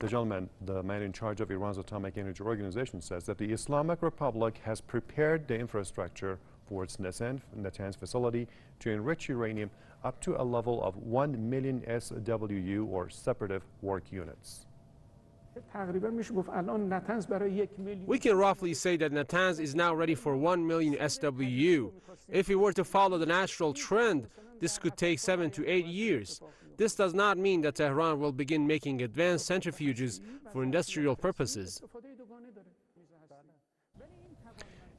The gentleman, the man in charge of Iran's Atomic Energy Organization, says that the Islamic Republic has prepared the infrastructure for its Natanz facility to enrich uranium up to a level of 1 million SWU, or separative work units. We can roughly say that Natanz is now ready for 1 million SWU. If we were to follow the natural trend, this could take 7 to 8 years. This does not mean that Tehran will begin making advanced centrifuges for industrial purposes.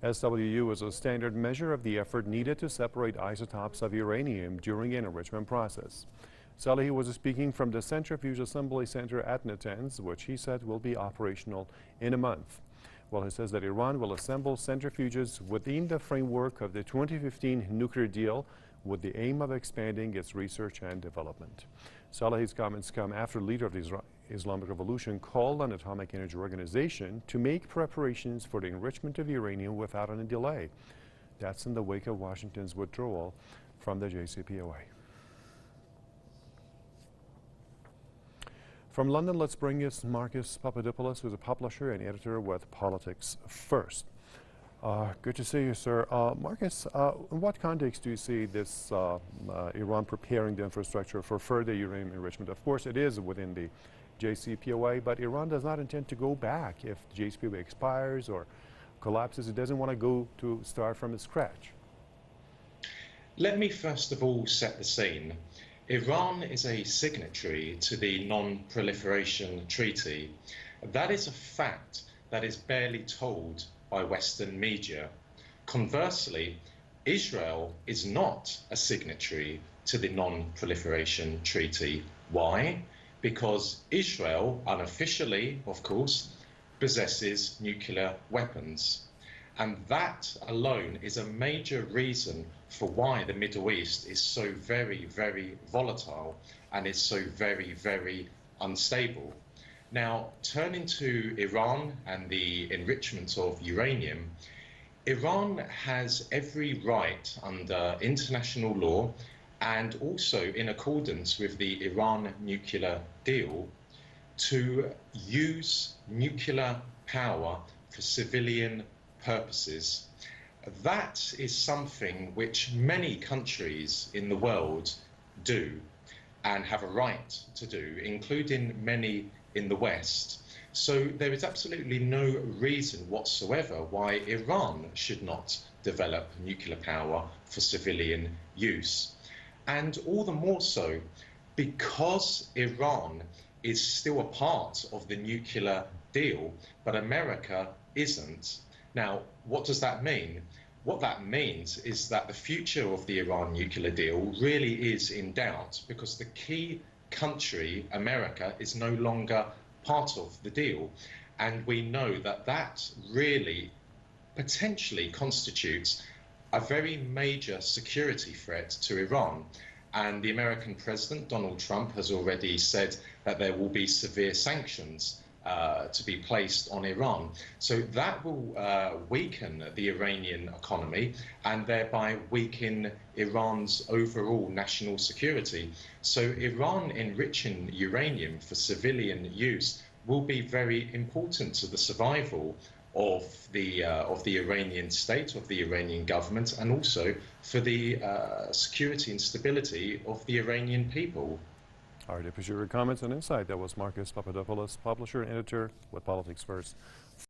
SWU is a standard measure of the effort needed to separate isotopes of uranium during an enrichment process. Salehi was speaking from the Centrifuge Assembly Center at Natanz, which he said will be operational in a month. Well, he says that Iran will assemble centrifuges within the framework of the 2015 nuclear deal with the aim of expanding its research and development. Salehi's comments come after the leader of the Islamic Revolution called on the Atomic Energy Organization to make preparations for the enrichment of uranium without any delay. That's in the wake of Washington's withdrawal from the JCPOA. From London, let's bring you Marcus Papadopoulos, who's a publisher and editor with Politics First. Good to see you, sir. Marcus, in what context do you see this Iran preparing the infrastructure for further uranium enrichment? Of course, it is within the JCPOA, but Iran does not intend to go back if the JCPOA expires or collapses. It doesn't want to go to start from scratch. Let me first of all set the scene. Iran is a signatory to the Non-Proliferation Treaty. That is a fact that is barely told by Western media. Conversely, Israel is not a signatory to the Non-Proliferation Treaty. Why? Because Israel, unofficially, of course, possesses nuclear weapons. And that alone is a major reason for why the Middle East is so very, very volatile and is so very, very unstable. Now, turning to Iran and the enrichment of uranium, Iran has every right under international law and also in accordance with the Iran nuclear deal to use nuclear power for civilian purposes. That is something which many countries in the world do and have a right to do, including many in the West. So there is absolutely no reason whatsoever why Iran should not develop nuclear power for civilian use. And all the more so because Iran is still a part of the nuclear deal, but America isn't. Now, what does that mean? What that means is that the future of the Iran nuclear deal really is in doubt because the key country, America, is no longer part of the deal. And we know that that really potentially constitutes a very major security threat to Iran. And the American president, Donald Trump, has already said that there will be severe sanctions to be placed on Iran. So that will weaken the Iranian economy and thereby weaken Iran's overall national security. So Iran enriching uranium for civilian use will be very important to the survival of the Iranian state, of the Iranian government, and also for the security and stability of the Iranian people. All right, appreciate your comments and insight. That was Marcus Papadopoulos, publisher and editor with Politics First.